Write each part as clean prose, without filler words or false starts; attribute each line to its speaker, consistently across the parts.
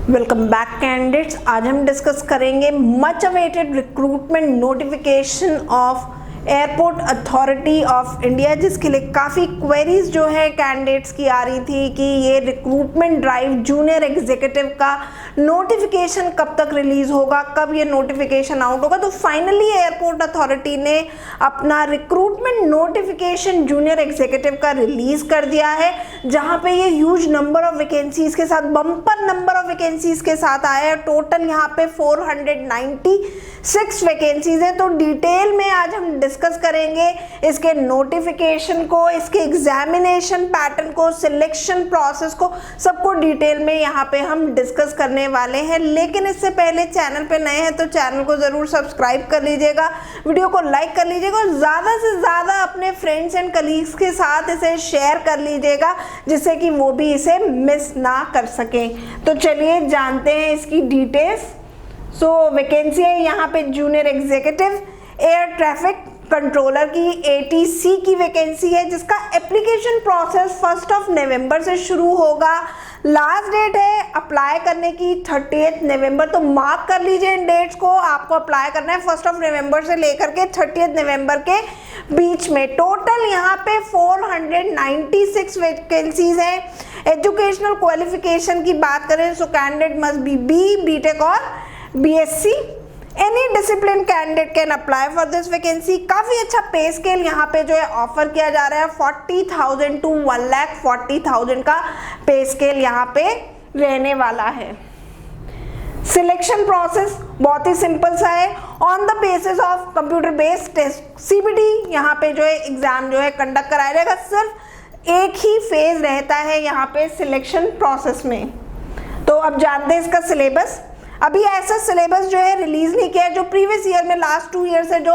Speaker 1: Welcome back candidates. आज हम discuss करेंगे much awaited recruitment notification of airport authority of India, जिसके लिए काफ़ी क्वेरीज जो है कैंडिडेट्स की आ रही थी कि ये रिक्रूटमेंट ड्राइव जूनियर एग्जीक्यूटिव का नोटिफिकेशन कब तक रिलीज होगा, कब ये नोटिफिकेशन आउट होगा। तो फाइनली एयरपोर्ट अथॉरिटी ने अपना रिक्रूटमेंट नोटिफिकेशन जूनियर एग्जीक्यूटिव का रिलीज कर दिया है, जहां पे ये ह्यूज नंबर ऑफ वैकेंसीज के साथ, बम्पर नंबर ऑफ वैकेंसीज के साथ आया है। टोटल यहाँ पे 496 वैकेंसीज है। तो डिटेल में आज हम डिस्कस करेंगे इसके नोटिफिकेशन को, इसके एग्जामिनेशन पैटर्न को, सिलेक्शन प्रोसेस को, सबको डिटेल में यहाँ पे हम डिस्कस करने वाले हैं। लेकिन इससे पहले चैनल पे नए हैं तो चैनल को जरूर सब्सक्राइब कर लीजिएगा, वीडियो को लाइक कर लीजिएगा और ज़्यादा से ज़्यादा अपने फ्रेंड्स एंड कलीग्स के साथ इसे शेयर कर लीजिएगा, जिससे कि वो भी इसे मिस ना कर सकें। तो चलिए जानते हैं इसकी डिटेल्स। वैकेंसी है यहाँ पे junior executive air traffic controller की, ATC की वैकेंसी है, जिसका एप्लीकेशन प्रोसेस 1 नवंबर से शुरू होगा। लास्ट डेट है अप्लाई करने की 30 नवंबर। तो मार्क कर लीजिए इन डेट्स को, आपको अप्लाई करना है 1 नवंबर से लेकर के 30 नवंबर के बीच में। टोटल यहाँ पे 496 वैकेंसीज हैं। एजुकेशनल क्वालिफिकेशन की बात करें तो कैंडिडेट मस्ट बी BTech और BSc any discipline candidate can apply for this vacancy. काफ़ी अच्छा पे स्केल यहाँ पे जो है ऑफर किया जा रहा है। 40,000 to 1,40,000 का पे स्केल यहाँ पे रहने वाला है। सिलेक्शन प्रोसेस बहुत ही सिंपल सा है। On the basis of computer based test CBT यहाँ पे जो है एग्जाम जो है कंडक्ट कराया जाएगा। सिर्फ एक ही फेज रहता है यहाँ पे सिलेक्शन प्रोसेस में। तो अब जानते हैं इसका सिलेबस। अभी ऐसा सिलेबस जो है रिलीज नहीं किया है। जो प्रीवियस ईयर में लास्ट 2 ईयर से जो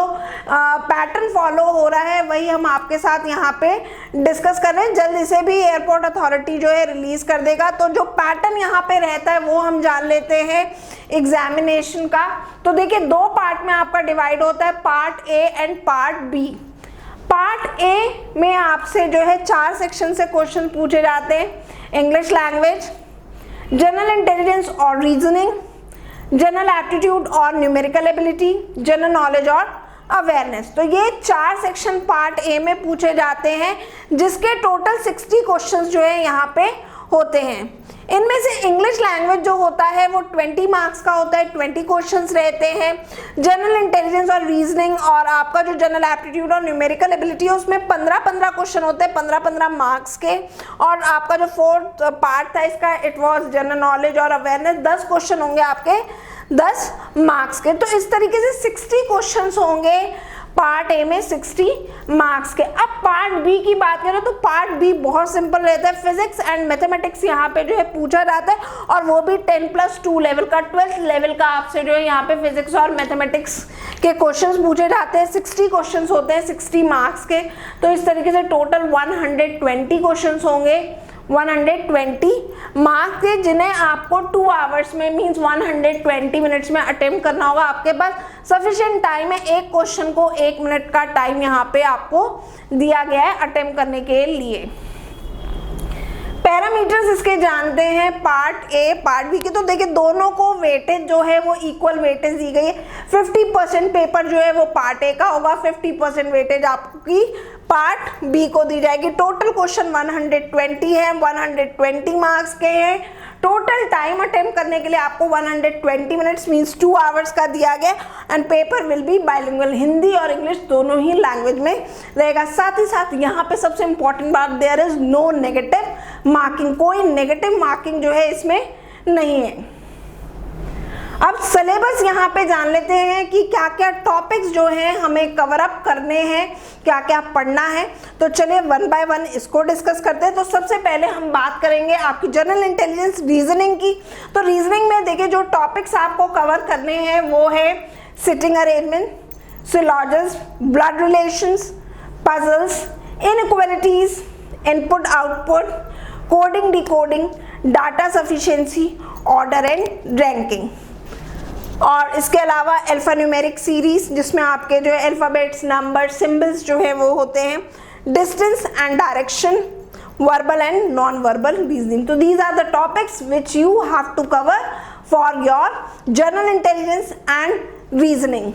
Speaker 1: पैटर्न फॉलो हो रहा है वही हम आपके साथ यहाँ पे डिस्कस कर रहे हैं। जल्द इसे भी एयरपोर्ट अथॉरिटी जो है रिलीज कर देगा। तो जो पैटर्न यहाँ पे रहता है वो हम जान लेते हैं एग्जामिनेशन का। तो देखिए 2 पार्ट में आपका डिवाइड होता है, part A and part B। Part A में आपसे जो है 4 सेक्शन से क्वेश्चन पूछे जाते हैं। इंग्लिश लैंग्वेज, जनरल इंटेलिजेंस और रीजनिंग, जनरल एप्टीट्यूड और न्यूमेरिकल एबिलिटी, जनरल नॉलेज और अवेयरनेस। तो ये 4 सेक्शन पार्ट A में पूछे जाते हैं, जिसके टोटल 60 क्वेश्चंस जो है यहाँ पे होते हैं। इनमें से इंग्लिश लैंग्वेज जो होता है वो 20 मार्क्स का होता है, 20 क्वेश्चंस रहते हैं। जनरल इंटेलिजेंस और रीजनिंग और आपका जो जनरल एप्टीट्यूड और न्यूमेरिकल एबिलिटी है उसमें 15-15 क्वेश्चन होते हैं, 15-15 मार्क्स के। और आपका जो 4th पार्ट था इसका, इट वाज जनरल नॉलेज और अवेयरनेस, 10 क्वेश्चन होंगे आपके 10 मार्क्स के। तो इस तरीके से 60 क्वेश्चंस होंगे पार्ट A में 60 मार्क्स के। अब पार्ट B की बात करें तो पार्ट B बहुत सिंपल रहता है। फिजिक्स एंड मैथमेटिक्स यहाँ पे जो है पूछा जाता है, और वो भी 10+2 लेवल का, 12th लेवल का आपसे जो है यहाँ पे फिजिक्स और मैथमेटिक्स के क्वेश्चंस पूछे जाते हैं। 60 क्वेश्चंस होते हैं 60 मार्क्स के। तो इस तरीके से टोटल 120 क्वेश्चंस होंगे, 120 मार्क्स के, जिन्हें आपको 2 आवर्स में मींस 120 मिनट्स में अटेम्प्ट करना होगा। आपके पास सफिशिएंट टाइम है, एक क्वेश्चन को 1 मिनट का टाइम यहाँ पे आपको दिया गया है अटेम्प्ट करने के लिए। पैरामीटर्स इसके जानते हैं पार्ट A पार्ट B के। तो देखिए दोनों को वेटेज जो है वो इक्वल वेटेज दी गई है। 50% पेपर जो है वो पार्ट A का होगा, 50% वेटेज आपकी पार्ट B को दी जाएगी। टोटल क्वेश्चन 120 है, 120 मार्क्स के हैं। टोटल टाइम अटेम्प्ट करने के लिए आपको 120 मिनट्स मींस 2 आवर्स का दिया गया। And paper will be bilingual, Hindi और इंग्लिश दोनों ही लैंग्वेज में रहेगा। साथ ही साथ यहाँ पे सबसे इंपॉर्टेंट बात, there is no negative marking, कोई नेगेटिव मार्किंग जो है इसमें नहीं है। अब सिलेबस यहाँ पे जान लेते हैं कि क्या क्या टॉपिक्स जो हैं हमें कवर अप करने हैं, क्या क्या पढ़ना है। तो चलिए 1 बाय 1 इसको डिस्कस करते हैं। तो सबसे पहले हम बात करेंगे आपकी जनरल इंटेलिजेंस रीजनिंग की। तो रीजनिंग में देखिए जो टॉपिक्स आपको कवर करने हैं वो है sitting arrangement, syllogism, blood relations, puzzles, inequalities, input output, coding decoding, data sufficiency, order and ranking. और इसके अलावा अल्फा न्यूमेरिक सीरीज, जिसमें आपके जो है अल्फ़ाबेट्स, नंबर, सिंबल्स जो है वो होते हैं। Distance and direction, verbal and non-verbal reasoning. So these are the topics which you have to cover for your general intelligence and reasoning.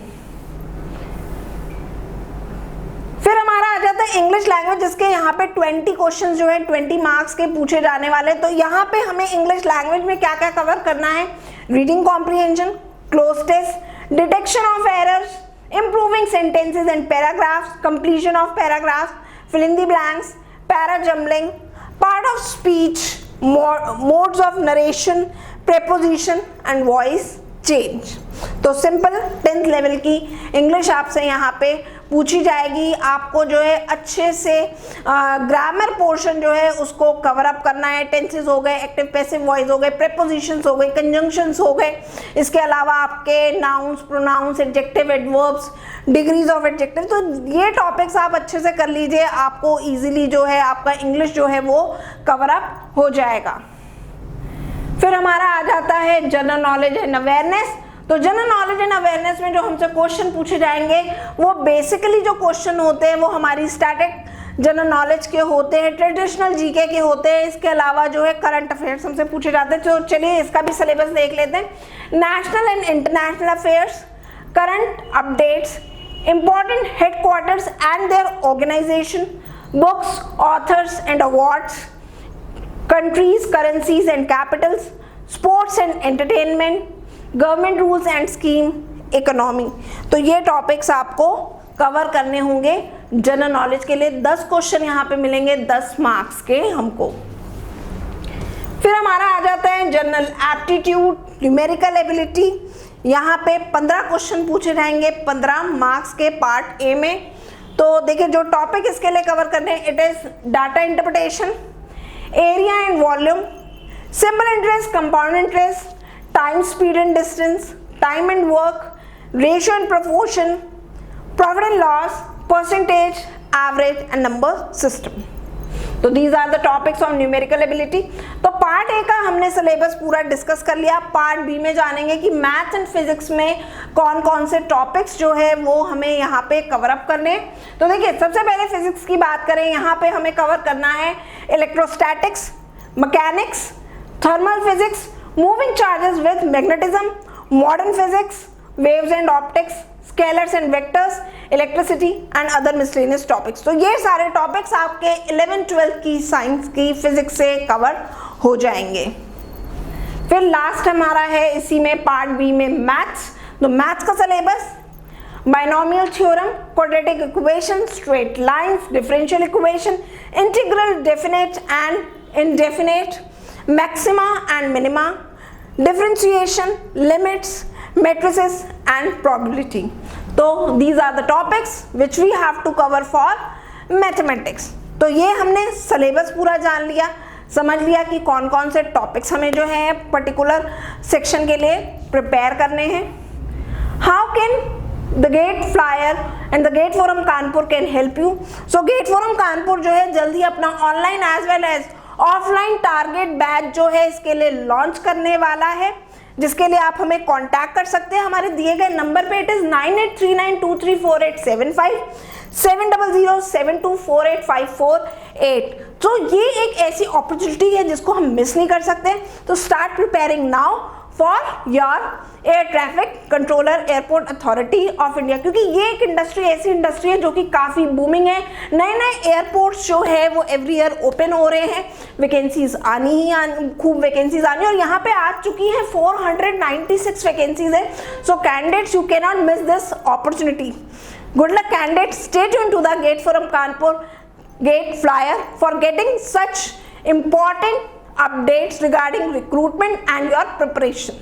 Speaker 1: फिर हमारा आ जाता है इंग्लिश लैंग्वेज, जिसके यहाँ पे 20 क्वेश्चन जो है 20 मार्क्स के पूछे जाने वाले। तो यहाँ पे हमें इंग्लिश लैंग्वेज में क्या क्या कवर करना है, reading comprehension, cloze test, detection of errors, improving sentences and paragraphs, completion of paragraphs, fill in the blanks, para jumbling, part of speech, modes of narration, preposition and voice change। तो simple 10th level की English आपसे यहाँ पे पूछी जाएगी। आपको जो है अच्छे से ग्रामर पोर्शन जो है उसको कवर अप करना है। टेंसेस हो गए, एक्टिव पैसिव वॉइस हो गए, प्रेपोजिशंस हो गए, कंजंक्शंस हो गए, इसके अलावा आपके nouns, pronouns, adjective, adverbs, degrees of adjective. तो ये टॉपिक्स आप अच्छे से कर लीजिए, आपको इजीली जो है आपका इंग्लिश जो है वो कवर अप हो जाएगा। फिर हमारा आ जाता है जनरल नॉलेज एंड अवेयरनेस। तो जनरल नॉलेज एंड अवेयरनेस में जो हमसे क्वेश्चन पूछे जाएंगे वो बेसिकली जो क्वेश्चन होते हैं वो हमारी स्टैटिक जनरल नॉलेज के होते हैं, ट्रेडिशनल जीके के होते हैं। इसके अलावा जो है करंट अफेयर्स हमसे पूछे जाते हैं। तो चलिए इसका भी सिलेबस देख लेते हैं। National and international affairs, current updates, important headquarters and their organisation, books, authors and awards, countries, currencies and capitals, sports and entertainment, government rules and scheme, economy। तो ये टॉपिक्स आपको कवर करने होंगे जनरल नॉलेज के लिए। 10 question यहाँ पे मिलेंगे 10 मार्क्स के हमको। फिर हमारा आ जाता है जनरल एप्टीट्यूड, न्यूमेरिकल एबिलिटी। यहाँ पे 15 क्वेश्चन पूछे जाएंगे 15 मार्क्स के पार्ट ए में। तो देखिए जो टॉपिक इसके लिए कवर करने हैं, it is data interpretation, area and volume, simple interest, compound interest, time, speed and distance, time and work, ratio and proportion, profit and loss, percentage, average and number system। तो these are the topics of numerical ability। तो part A का हमने syllabus पूरा discuss कर लिया। Part B में जानेंगे कि मैथ्स एंड फिजिक्स में कौन कौन से टॉपिक्स जो है वो हमें यहाँ पे कवर अप करने हैं। तो देखिए सबसे पहले फिजिक्स की बात करें, यहाँ पे हमें कवर करना है electrostatics, mechanics, thermal physics, moving charges with magnetism, modern physics, waves and optics, scalars and vectors, electricity and other miscellaneous topics. तो ये सारे टॉपिक्स आपके 11th-12th की साइंस की फिजिक्स से कवर हो जाएंगे। फिर लास्ट हमारा है इसी में पार्ट बी में मैथ्स। तो मैथ्स का syllabus, binomial theorem, quadratic equation, straight lines, differential equation, integral, definite and indefinite, maxima and minima, differentiation, limits, matrices and probability। तो these are the topics which we have to cover for mathematics। तो ये हमने syllabus पूरा जान लिया, समझ लिया कि कौन कौन से टॉपिक्स हमें जो है पर्टिकुलर सेक्शन के लिए प्रिपेयर करने हैं। How can the GATE flyer and the gate forum Kanpur can help you. So GATE forum Kanpur जो है जल्दी अपना online as well as offline target batch जो है इसके लिए लॉन्च करने वाला है, जिसके लिए आप हमें कांटेक्ट कर सकते हैं हमारे दिए गए नंबर पे। It is 9839234875 700724858। तो ये एक ऐसी अपॉर्चुनिटी है जिसको हम मिस नहीं कर सकते। तो start preparing now for your air traffic controller airport authority of India, क्योंकि ये एक इंडस्ट्री ऐसी इंडस्ट्री है जो कि काफ़ी बूमिंग है। नए नए एयरपोर्ट्स जो है वो एवरी ईयर ओपन हो रहे हैं, वैकेंसीज खूब वैकेंसीज आनी, और यहाँ पे आ चुकी है 496 वैकेंसीज है। So candidates you can not miss this opportunity. Good luck candidates, stay tuned to the gate forum Kanpur gate flyer for getting such important updates regarding recruitment and your preparation.